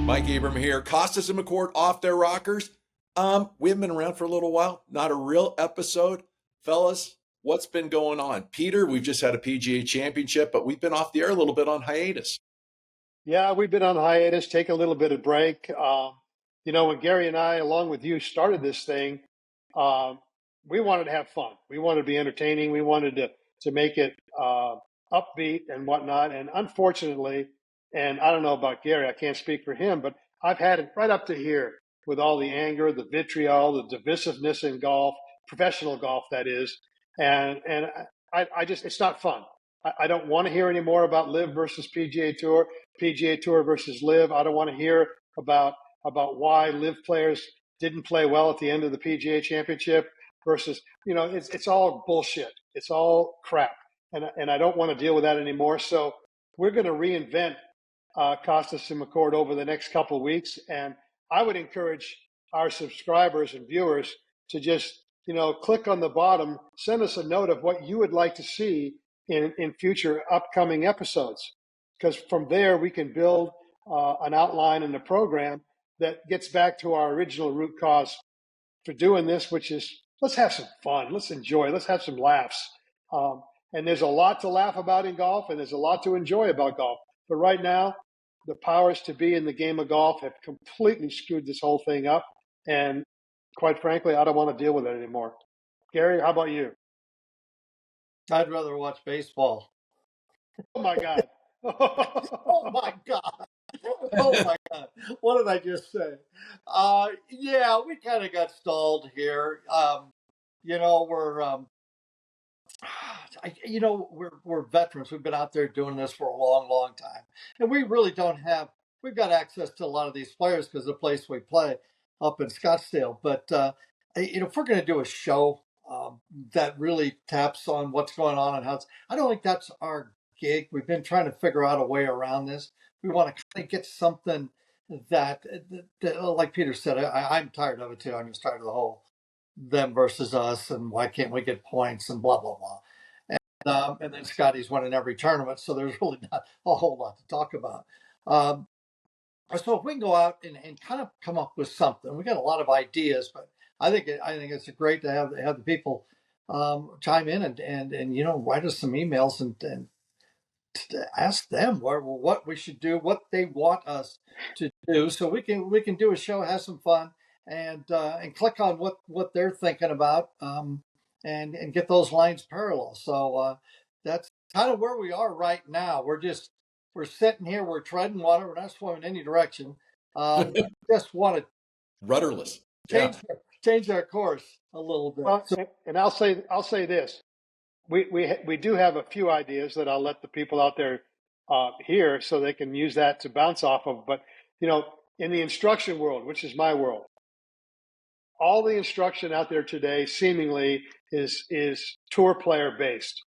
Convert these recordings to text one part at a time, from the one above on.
Mike Abram here. Kostis and McCord off their rockers. We haven't been around for a little while. Not a real episode. Fellas, what's been going on? Peter, we've just had a PGA Championship, but we've been off the air a little bit on hiatus. Yeah, we've been on hiatus, take a little bit of break. When Gary and I, along with you, started this thing, we wanted to have fun. We wanted to be entertaining. We wanted to make it upbeat and whatnot. And unfortunately, and I don't know about Gary, I can't speak for him, but I've had it right up to here with all the anger, the vitriol, the divisiveness in golf, professional golf, that is. And I just, it's not fun. I don't want to hear any more about LIV versus PGA Tour, PGA Tour versus LIV. I don't want to hear about why LIV players didn't play well at the end of the PGA Championship versus, it's all bullshit. It's all crap. And I don't want to deal with that anymore. So we're going to reinvent Kostis and McCord over the next couple of weeks. And I would encourage our subscribers and viewers to just, click on the bottom, send us a note of what you would like to see in future upcoming episodes. Because from there, we can build an outline and a program that gets back to our original root cause for doing this, which is let's have some fun, let's enjoy, let's have some laughs. And there's a lot to laugh about in golf, and there's a lot to enjoy about golf. But right now, the powers to be in the game of golf have completely screwed this whole thing up. And quite frankly, I don't want to deal with it anymore. Gary, how about you? I'd rather watch baseball. Oh, my God. Oh, my God. Oh, my God. What did I just say? Yeah, we kind of got stalled here. We're veterans. We've been out there doing this for a long, long time. And we really we've got access to a lot of these players because of the place we play up in Scottsdale. But, if we're going to do a show that really taps on what's going on and I don't think that's our gig. We've been trying to figure out a way around this. We want to kind of get something that like Peter said, I'm tired of it too. I'm just tired of the whole them versus us and why can't we get points and blah, blah, blah. And then Scotty's winning every tournament, so there's really not a whole lot to talk about. So if we can go out and kind of come up with something, we got a lot of ideas, but I think it's great to have the people chime in and write us some emails and to ask them what we should do, what they want us to do, so we can do a show, have some fun, and click on what they're thinking about, and get those lines parallel. So that's kind of where we are right now. We're sitting here, we're treading water, we're not swimming any direction. Just want to Rudderless. Change our course a little bit. Well, and I'll say this. We do have a few ideas that I'll let the people out there hear so they can use that to bounce off of. But, in the instruction world, which is my world, all the instruction out there today seemingly is tour player based,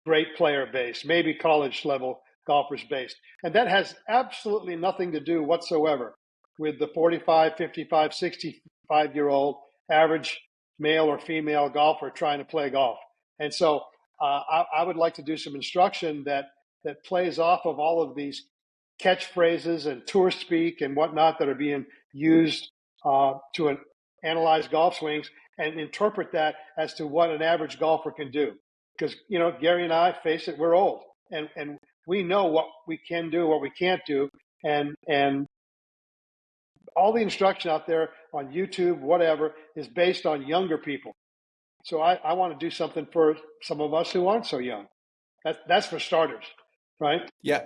great player based, maybe college level golfers based. And that has absolutely nothing to do whatsoever with the 45, 55, 65-year-old average male or female golfer trying to play golf. And so I would like to do some instruction that plays off of all of these catchphrases and tour speak and whatnot that are being used to analyze golf swings and interpret that as to what an average golfer can do. Because, Gary and I, face it, we're old. And we know what we can do, what we can't do. And all the instruction out there on YouTube, whatever, is based on younger people. So I want to do something for some of us who aren't so young. That's for starters, right? Yeah,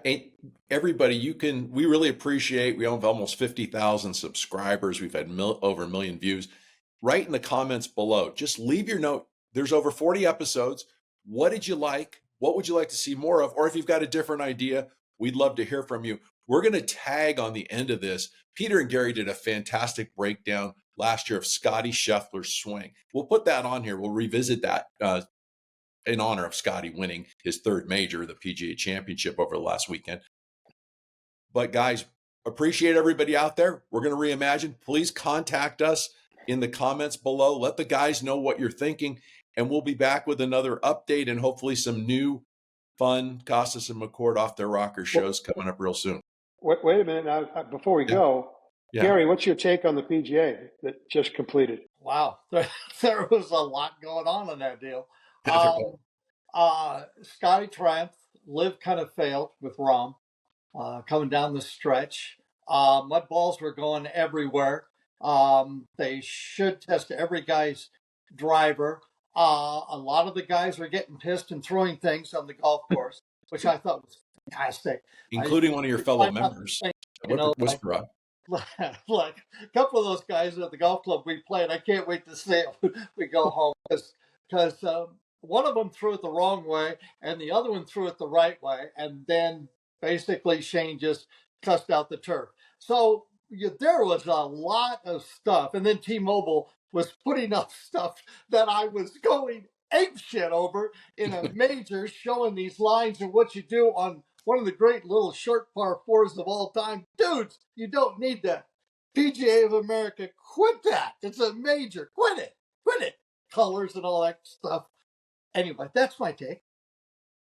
everybody, we really appreciate, we have almost 50,000 subscribers. We've had over 1 million views. Write in the comments below. Just leave your note. There's over 40 episodes. What did you like? What would you like to see more of? Or if you've got a different idea, we'd love to hear from you. We're going to tag on the end of this. Peter and Gary did a fantastic breakdown last year of Scottie Scheffler's swing. We'll put that on here. We'll revisit that in honor of Scottie winning his third major, the PGA Championship, over the last weekend. But guys, appreciate everybody out there. We're going to reimagine. Please contact us in the comments below. Let the guys know what you're thinking, and we'll be back with another update and hopefully some new fun Kostis and McCord off their rocker shows coming up real soon. Wait a minute now. Before we Yeah. go, Yeah. Gary, what's your take on the PGA that just completed? Wow, there was a lot going on in that deal. Yeah, there was. Scotty triumphed. Liv kind of failed with Rahm coming down the stretch. Mud balls were going everywhere. They should test every guy's driver. A lot of the guys were getting pissed and throwing things on the golf course, which I thought was fantastic. Including one of your fellow I thought the members. same, you know, Whisper up. like a couple of those guys at the golf club we played. I can't wait to see it when we go home because one of them threw it the wrong way and the other one threw it the right way, and then basically Shane just cussed out the turf. So there was a lot of stuff, and then T-Mobile was putting up stuff that I was going ape shit over in a major, showing these lines and what you do on one of the great little short par fours of all time. Dudes, you don't need that. PGA of America, quit that. It's a major. Quit it. Quit it. Colors and all that stuff. Anyway, that's my take.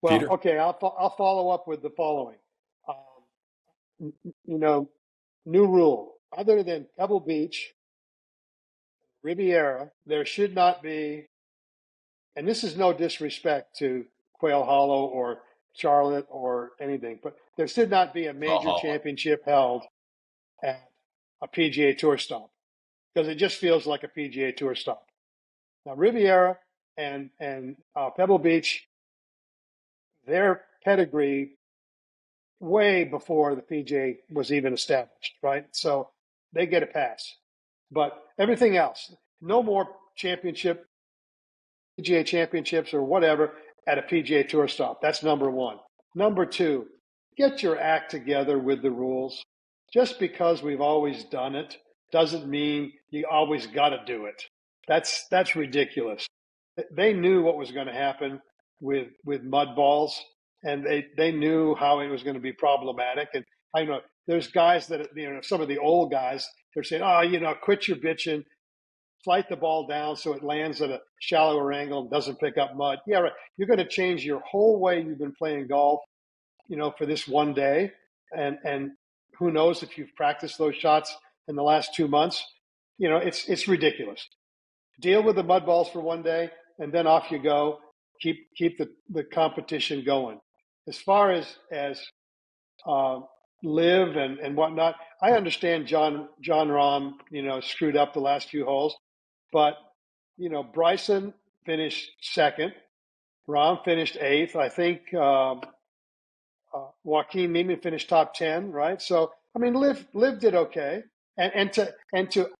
Well, Peter? okay, I'll follow up with the following. You know, new rule. Other than Pebble Beach, Riviera, there should not be, and this is no disrespect to Quail Hollow or Charlotte or anything, but there should not be a major championship held at a PGA Tour stop because it just feels like a PGA Tour stop. Now, Riviera and Pebble Beach, their pedigree way before the PGA was even established, right? So they get a pass. But everything else, no more championship, PGA championships or whatever at a PGA Tour stop. That's number one. Number two, get your act together with the rules. Just because we've always done it doesn't mean you always got to do it. That's ridiculous. They knew what was going to happen with mud balls, and they knew how it was going to be problematic. And I know there's guys that, some of the old guys, they're saying, oh, quit your bitching, flight the ball down so it lands at a shallower angle and doesn't pick up mud. Yeah, right. You're going to change your whole way you've been playing golf, for this one day. And who knows if you've practiced those shots in the last 2 months. It's ridiculous. Deal with the mud balls for one day, and then off you go. Keep the competition going. As far as live and whatnot, I understand John Rahm, screwed up the last few holes, but Bryson finished second, Rahm finished eighth. I think Joaquin Neiman finished top 10, right? So I mean, live did okay, and to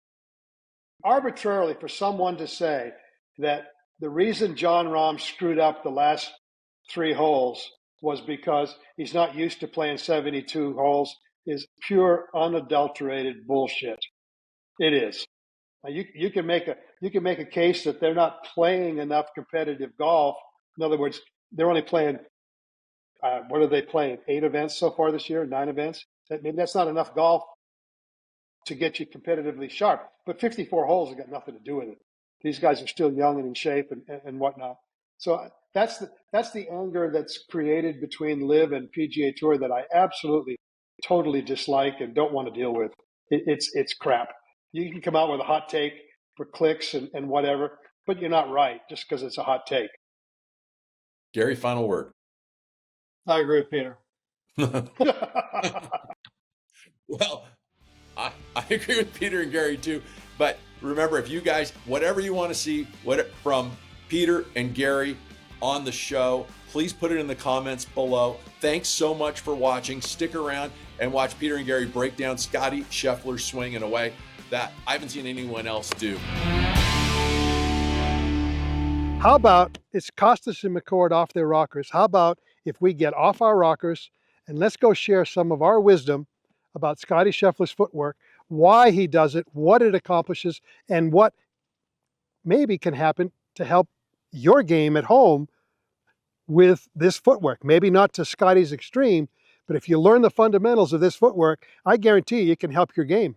arbitrarily for someone to say that the reason John Rahm screwed up the last 3 holes was because he's not used to playing 72 holes is pure unadulterated bullshit. It is. You can make a case that they're not playing enough competitive golf. In other words, they're only playing. What are they playing? 8 events so far this year, 9 events. Maybe that's not enough golf to get you competitively sharp. But 54 holes have got nothing to do with it. These guys are still young and in shape and whatnot. So that's the anger that's created between Live and PGA Tour that I absolutely, totally dislike and don't want to deal with. It's crap. You can come out with a hot take for clicks and whatever, but you're not right just because it's a hot take. Gary, final word. I agree with Peter. Well, I agree with Peter and Gary too. But remember, if you guys, whatever you want to see from Peter and Gary on the show, please put it in the comments below. Thanks so much for watching. Stick around and watch Peter and Gary break down Scottie Scheffler's swing in a way that I haven't seen anyone else do. How about it's Kostis and McCord off their rockers? How about if we get off our rockers and let's go share some of our wisdom about Scottie Scheffler's footwork, why he does it, what it accomplishes, and what maybe can happen to help your game at home with this footwork. Maybe not to Scottie's extreme, but if you learn the fundamentals of this footwork, I guarantee you it can help your game.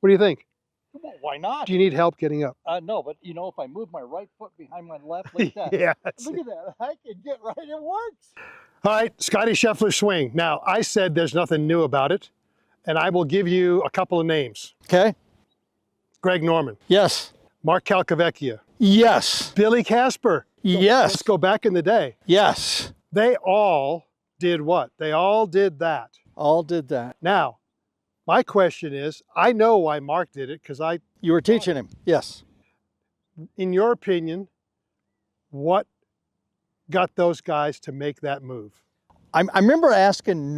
What do you think? Well, why not? Do you need help getting up? No, but if I move my right foot behind my left like that, Yeah, look at that. I can get right. It works. All right, Scottie Scheffler swing. Now, I said there's nothing new about it. And I will give you a couple of names. Okay. Greg Norman, Yes. Mark Calcavecchia, Yes. Billy Casper. Yes. Let's go back in the day. Yes. They all did what? They all did that. All did that. Now, my question is, I know why Mark did it because You were teaching him. Yes. in your opinion, what got those guys to make that move? I remember asking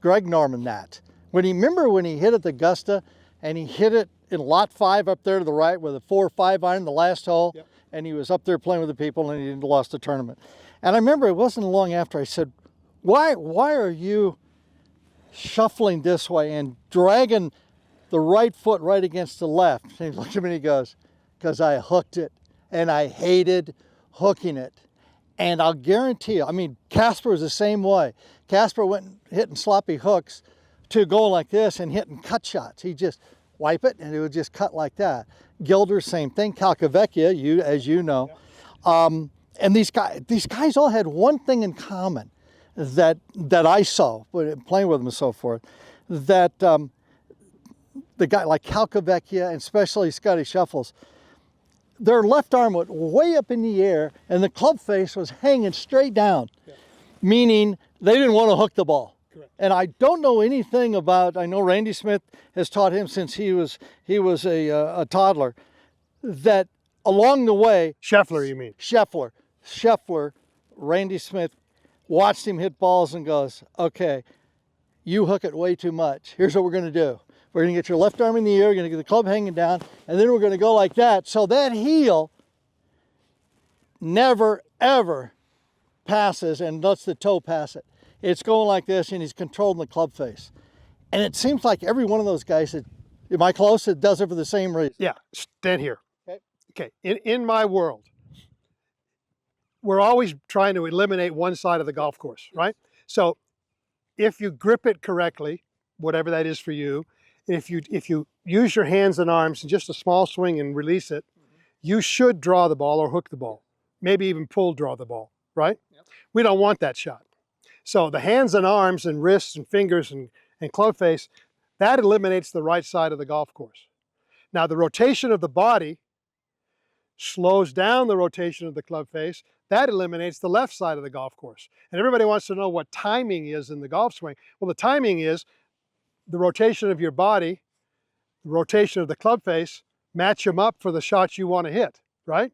Greg Norman that. When he hit at the Augusta and he hit it in lot 5 up there to the right with a 4 or 5 iron the last hole, Yep. and he was up there playing with the people and he lost the tournament. And I remember it wasn't long after I said, why are you shuffling this way and dragging the right foot right against the left? And he looked at me and he goes, because I hooked it and I hated hooking it. And I'll guarantee you, I mean, Casper was the same way. Casper went hitting sloppy hooks to go like this and hitting cut shots. He just wipe it and it would just cut like that. Gilder, same thing. Calcavecchia, as you know. And these guys all had one thing in common that I saw playing with them and so forth, that the guy like Calcavecchia and especially Scottie Scheffler, their left arm went way up in the air and the club face was hanging straight down, meaning they didn't want to hook the ball. Correct. And I don't know anything about, I know Randy Smith has taught him since he was a toddler, that along the way, Scheffler, you mean? Scheffler, Randy Smith watched him hit balls and goes, okay, you hook it way too much. Here's what we're going to do. We're going to get your left arm in the air, you're going to get the club hanging down, and then we're going to go like that. So that heel never, ever passes and lets the toe pass it. It's going like this, and he's controlling the club face. And it seems like every one of those guys, am I close? It does it for the same reason. Yeah, stand here. Okay. In my world, we're always trying to eliminate one side of the golf course, right? So if you grip it correctly, whatever that is for you, if you use your hands and arms and just a small swing and release it, you should draw the ball or hook the ball, maybe even draw the ball, right? Yep. We don't want that shot. So the hands and arms and wrists and fingers and club face, that eliminates the right side of the golf course. Now the rotation of the body slows down the rotation of the club face. That eliminates the left side of the golf course. And everybody wants to know what timing is in the golf swing. Well, the timing is the rotation of your body, the rotation of the club face, match them up for the shots you want to hit, right?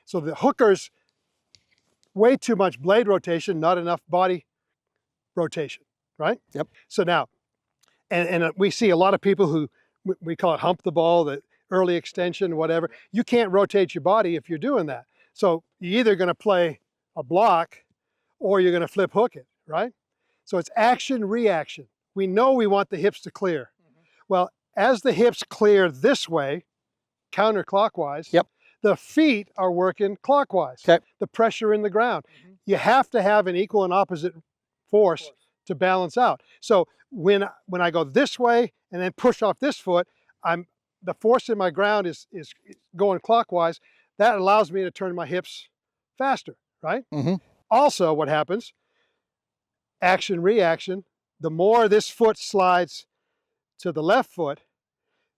So the hookers, way too much blade rotation, not enough body rotation, right? Yep. So now, and we see a lot of people who, we call it hump the ball, the early extension, whatever. You can't rotate your body if you're doing that. So you're either going to play a block or you're going to flip hook it, right? So it's action, reaction. We know we want the hips to clear. Well, as the hips clear this way, counterclockwise, Yep. the feet are working clockwise. Okay. The pressure in the ground. You have to have an equal and opposite force to balance out. So when I go this way and then push off this foot, the force in my ground is going clockwise. That allows me to turn my hips faster, right? Also, what happens, action, reaction, the more this foot slides to the left foot,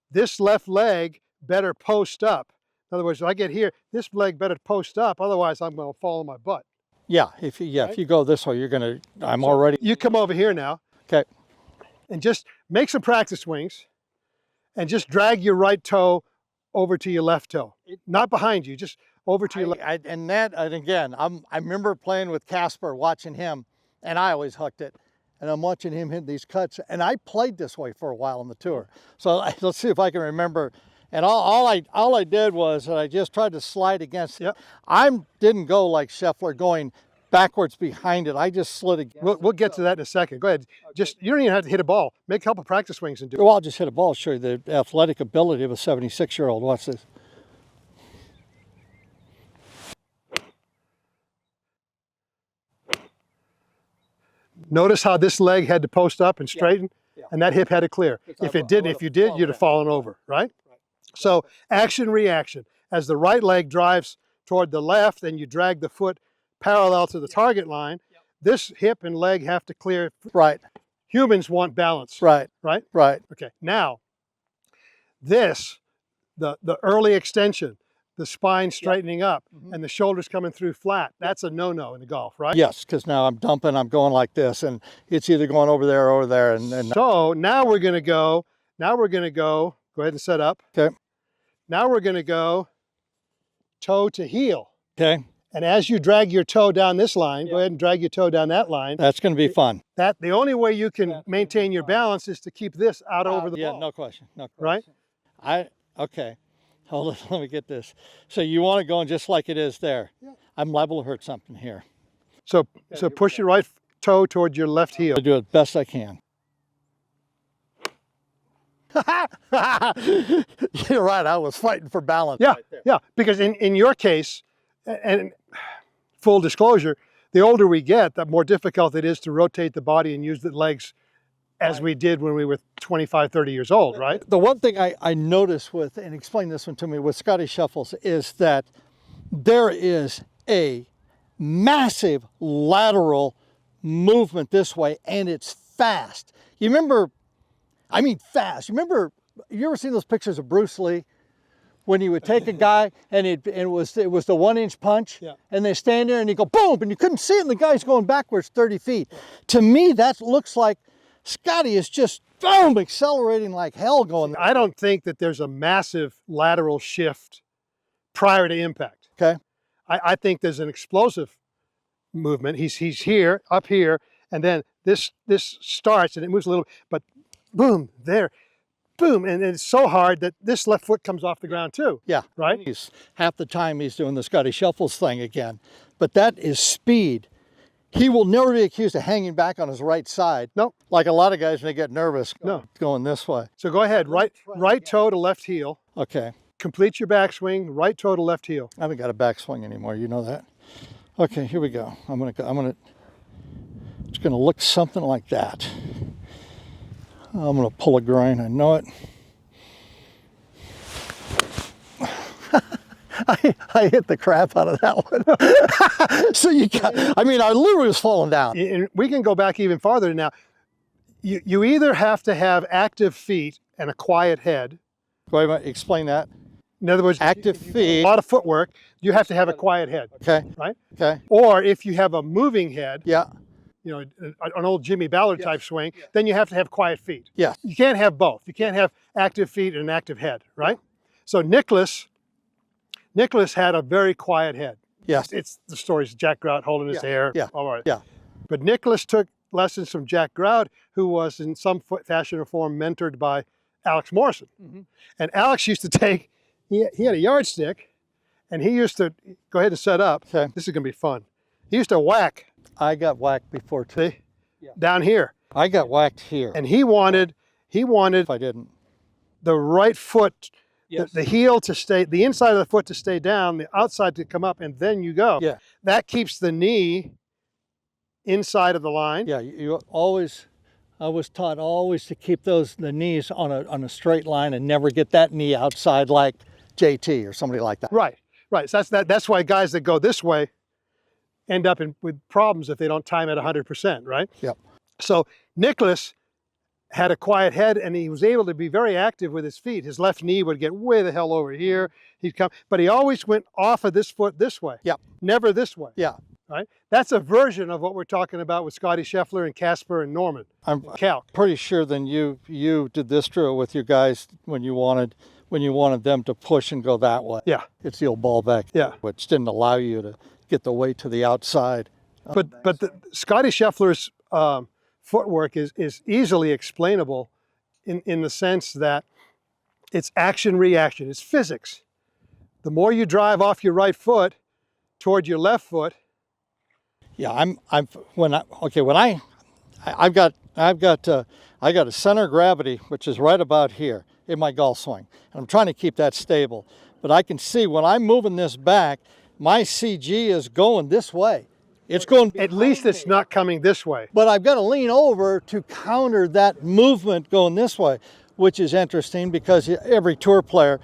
this left leg better post up. In other words, if I get here, this leg better post up, otherwise I'm going to fall on my butt. Yeah, if you go this way, you're going to, already. You come over here now. Okay. And just make some practice swings and just drag your right toe over to your left toe. Not behind you, just over to your left. And again, I remember playing with Casper, watching him, and I always hooked it. And I'm watching him hit these cuts, and I played this way for a while on the tour. So let's see if I can remember. And all I did was I just tried to slide against it. Yep. I didn't go like Scheffler going backwards behind it. I just slid against it. We'll get to that in a second. Go ahead. Just, you don't even have to hit a ball. Make a couple practice swings and do it. Well, I'll just hit a ball, show you the athletic ability of a 76-year-old. Watch this. Notice how this leg had to post up and straighten, and that hip had to clear. If you did, you'd have fallen over, right? So action, reaction. As the right leg drives toward the left and you drag the foot parallel to the target line, this hip and leg have to clear Right. Humans want balance. Right. Right? Right. Okay. Now, this, the early extension, the spine straightening up, and the shoulders coming through flat, that's a no-no in the golf, right? Yes, because now I'm dumping, I'm going like this, and it's either going over there or over there. And so now we're going to go, go ahead and set up. Okay. Now we're going to go toe to heel. Okay. And as you drag your toe down this line, go ahead and drag your toe down that line. That's going to be fun. The only way you can maintain your balance is to keep this out over the ball. Yeah, no question. No Right? question. Okay. Hold on, let me get this. So you want it going just like it is there. Yeah. I'm liable to hurt something here. So push your right toe towards your left heel. I'll do it best I can. You're right, I was fighting for balance. Yeah, right there. yeah, because in your case, and full disclosure, the older we get, the more difficult it is to rotate the body and use the legs as we did when we were 25, 30 years old, right? The one thing I noticed with, and explain this one to me, with Scottie Shuffles is that there is a massive lateral movement this way, and it's fast. You remember, I mean fast. You ever seen those pictures of Bruce Lee? When he would take a guy and it was the 1-inch punch, and they stand there and you go boom, and you couldn't see it, and the guy's going backwards 30 feet. To me, that looks like Scottie is just boom, accelerating like hell going. I don't think that there's a massive lateral shift prior to impact. Okay. I think there's an explosive movement. He's here, up here, and then this starts and it moves a little, but boom, there. Boom, and it's so hard that this left foot comes off the ground too. Yeah, right. Half the time he's doing the Scottie Shuffles thing again, but that is speed. He will never be accused of hanging back on his right side. No, like a lot of guys when they get nervous. Going this way. So go ahead, right toe to left heel. Okay. Complete your backswing, right toe to left heel. I haven't got a backswing anymore. You know that. Okay, here we go. It's gonna look something like that. I'm going to pull a grind, I know it. I hit the crap out of that one. So I literally was falling down. And we can go back even farther now. You either have to have active feet and a quiet head. Wait a minute, explain that. In other words, active feet. A lot of footwork, you have to have a quiet head. Okay. Right? Okay. Or if you have a moving head. Yeah. You know, an old Jimmy Ballard type swing, then you have to have quiet feet. Yeah. You can't have both. You can't have active feet and an active head, right? So Nicholas had a very quiet head. Yes. It's the stories of Jack Grout holding his hair. Yeah. All right. Yeah. But Nicholas took lessons from Jack Grout, who was in some fashion or form mentored by Alex Morrison. Mm-hmm. And Alex used to take, he had a yardstick, and he used to, go ahead and set up. Okay. This is going to be fun. He used to whack. I got whacked before too. See? Yeah. Down here. I got whacked here. And he wanted if I didn't. The right foot, the heel to stay, the inside of the foot to stay down, the outside to come up, and then you go. Yeah. That keeps the knee inside of the line. Yeah, I was taught always to keep the knees on a straight line and never get that knee outside like JT or somebody like that. Right, right. So that's why guys that go this way end up with problems if they don't time it 100%, right? Yep. So Nicholas had a quiet head and he was able to be very active with his feet. His left knee would get way the hell over here. He'd come, but he always went off of this foot this way. Yep. Never this way. Yeah. Right? That's a version of what we're talking about with Scottie Scheffler and Casper and Norman. I'm Calc. pretty sure then you did this drill with your guys when you wanted them to push and go that way. Yeah. It's the old ball back. Yeah. Which didn't allow you to get the weight to the outside. But the Scottie Scheffler's footwork is easily explainable in the sense that it's action reaction. It's physics. The more you drive off your right foot toward your left foot. Yeah, I've got a center of gravity which is right about here in my golf swing, and I'm trying to keep that stable. But I can see when I'm moving this back, my CG is going this way. It's going. At least it's not coming this way. But I've got to lean over to counter that movement going this way, which is interesting because every tour player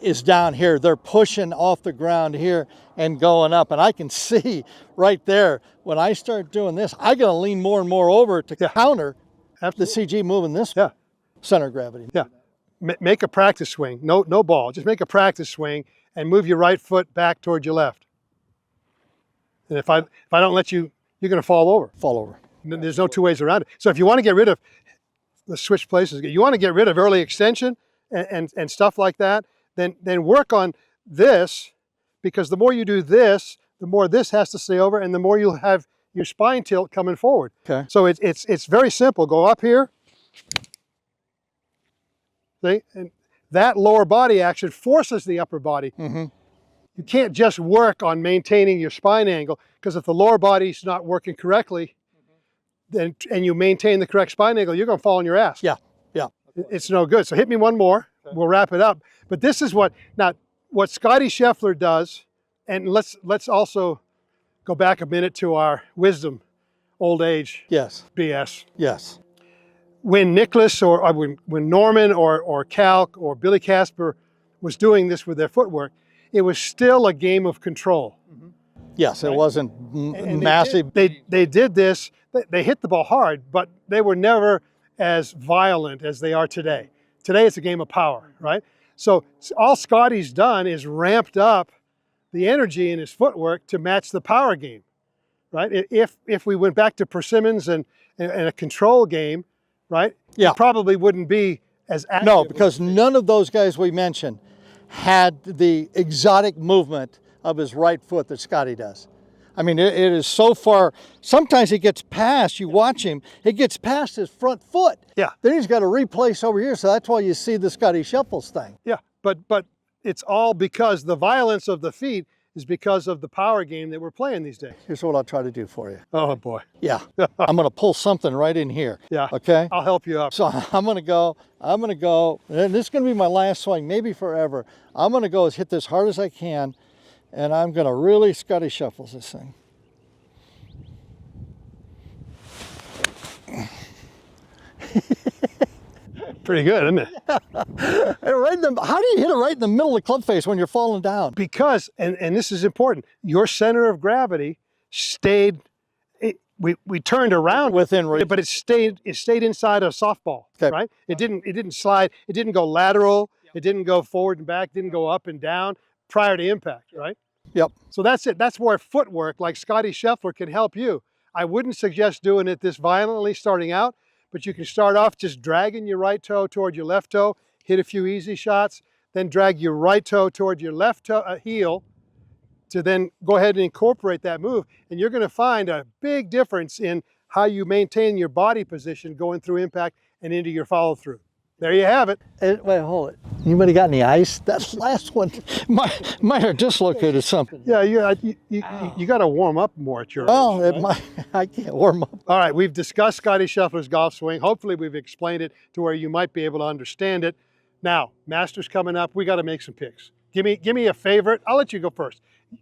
is down here. They're pushing off the ground here and going up. And I can see right there, when I start doing this, I got to lean more and more over to counter Absolutely. CG moving this Yeah. center of gravity. Yeah. Make a practice swing. No ball. Just make a practice swing and move your right foot back toward your left. And if I don't let you, you're going to fall over. Fall over. There's no two ways around it. So if you want to get rid of, let's switch places. You want to get rid of early extension and stuff like that, then work on this, because the more you do this, the more this has to stay over, and the more you'll have your spine tilt coming forward. Okay. So it's very simple. Go up here. See? And that lower body action forces the upper body. Mm-hmm. You can't just work on maintaining your spine angle, because if the lower body's not working correctly, then and you maintain the correct spine angle, you're going to fall on your ass. Yeah, yeah. It's no good. So hit me one more. Okay. We'll wrap it up. But this is what Scottie Scheffler does, and let's also go back a minute to our wisdom, old age BS. Yes. When Nicholas or when Norman or Cal or Billy Casper was doing this with their footwork, it was still a game of control. Mm-hmm. Yes, right? It wasn't and massive. They did this. They hit the ball hard, but they were never as violent as they are today. Today it's a game of power, right? So all Scottie's done is ramped up the energy in his footwork to match the power game, right? If we went back to Persimmons and a control game, right? Yeah. It probably wouldn't be as active. No, because none of those guys we mentioned had the exotic movement of his right foot that Scottie does. I mean, it is so far. Sometimes he gets past, you watch him, it gets past his front foot. Yeah. Then he's got to replace over here. So that's why you see the Scottie Shuffles thing. Yeah, but it's all because the violence of the feet is because of the power game that we're playing these days. Here's what I'll try to do for you. Oh boy. Yeah. I'm going to pull something right in here. Yeah. Okay. I'll help you up. So I'm going to go, and this is going to be my last swing, maybe forever. I'm going to go hit this hard as I can, and I'm going to really Scottie Shuffles this thing. Pretty good, isn't it? How do you hit it right in the middle of the club face when you're falling down? Because, and this is important, your center of gravity stayed, we turned around within reach, but it stayed inside a softball, okay. Right? It didn't slide, it didn't go lateral, it didn't go forward and back, didn't go up and down prior to impact, right? Yep. So that's it. That's where footwork like Scottie Scheffler can help you. I wouldn't suggest doing it this violently starting out, but you can start off just dragging your right toe toward your left toe, hit a few easy shots, then drag your right toe toward your left toe, heel, to then go ahead and incorporate that move. And you're going to find a big difference in how you maintain your body position going through impact and into your follow through. There you have it. Wait, hold it. Anybody got any ice? That last one might have dislocated something. Yeah, you got to warm up more at your age, right? I can't warm up. All right, we've discussed Scottie Scheffler's golf swing. Hopefully we've explained it to where you might be able to understand it. Now, Masters coming up, we got to make some picks. Give me a favorite. I'll let you go first.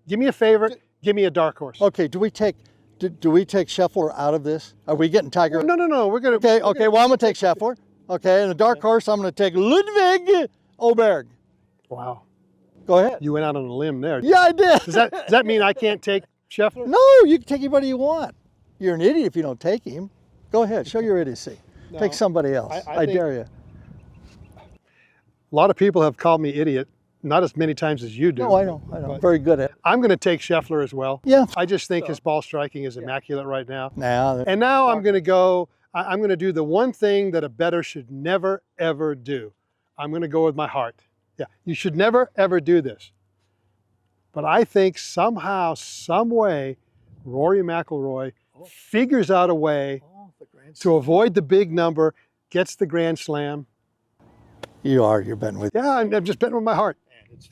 Give me a favorite. Give me a dark horse. Okay, do we take Scheffler out of this? Are we getting Tiger? No. We're gonna. Okay. Well, I'm gonna take Scheffler. Okay, and the dark horse, I'm gonna take Ludwig Åberg. Wow. Go ahead. You went out on a limb there. Yeah, I did. Does that mean I can't take Scheffler? No, you can take anybody you want. You're an idiot if you don't take him. Go ahead, show your idiocy. No, take somebody else. I dare you. A lot of people have called me idiot. Not as many times as you do. No, I know. I'm very good at it. I'm going to take Scheffler as well. Yeah. I just think his ball striking is immaculate right now. Now I'm going to do the one thing that a bettor should never, ever do. I'm going to go with my heart. Yeah, you should never, ever do this. But I think somehow, some way, Rory McIlroy figures out a way to avoid the big number, gets the Grand Slam. You're betting with. Yeah, I'm just betting with my heart.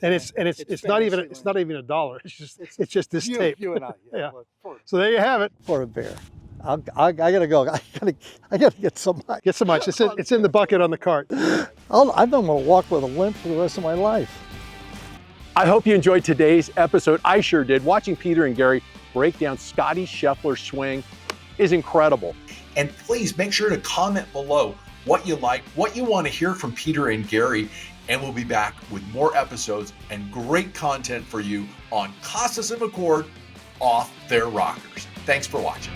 And it's not even a dollar. It's just this tape. You and I. Yeah. So there you have it. For a bear. I gotta go. I gotta get some ice. Get some ice. It's in the bucket on the cart. I'm gonna walk with a limp for the rest of my life. I hope you enjoyed today's episode. I sure did. Watching Peter and Gary break down Scottie Scheffler's swing is incredible. And please make sure to comment below what you like, what you want to hear from Peter and Gary, and we'll be back with more episodes and great content for you on Kostis and McCord off their rockers. Thanks for watching.